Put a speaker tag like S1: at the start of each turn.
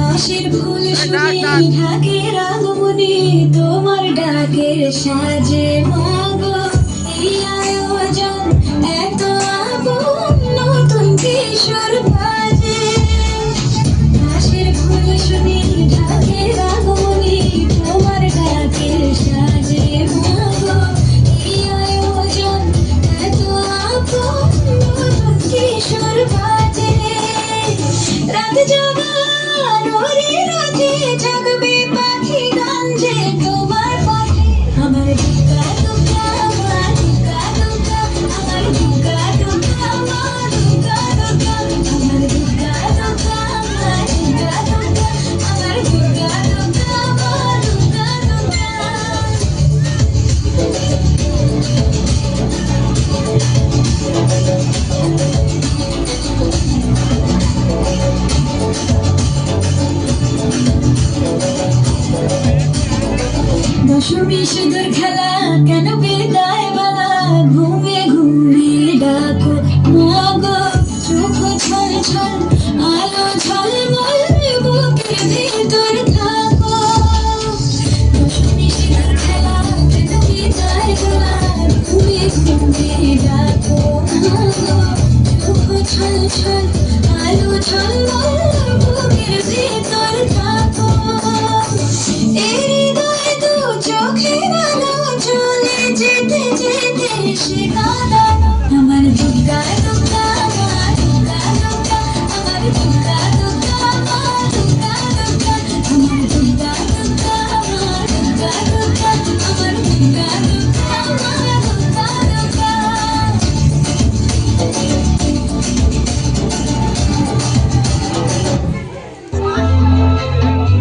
S1: আকাশের ফুল শুনে ঢাকের আগমনে তোমার ডাকের সাজে মাগো এই আয়োজন এত আপন নতুন কিশোর বাজে আকাশের ফুল শুনে ঢাকের আগমনে তোমার ডাকের সাজে মাগো এই আয়োজন এত আপন নতুন কিশোর বাজে রাত জাগা রাতে জাগবে পাখি গান যে তোমার পথে আমার দুর্গা দুর্গা আমার দুর্গা দুর্গা আমার দুর্গা দুর্গা আমার দুর্গা দুর্গা আমার দুর্গা দুর্গা আমার দুর্গা দুর্গা আমার দুর্গা দুর্গা আমার দুর্গা দশমী সিঁদুর খেলা কেন বিদায় বেলা ঘুমে ঘুমে ডাকো মাগো চোখ ছল ছল আলো ঝলমল বুকের ভিতর থাকো দশমী সিঁদুর খেলা কেন বিদায় বেলা ঘুমে ঘুমে ডাকো মাগো চোখ ছল ছল আলো ঝলমল বুকের ভিতর থাকো চোখের আলো চলে যেতে যেতে সে কাঁদা আমার দুর্গা দুর্গা আমার দুর্গা দুর্গা আমার দুর্গা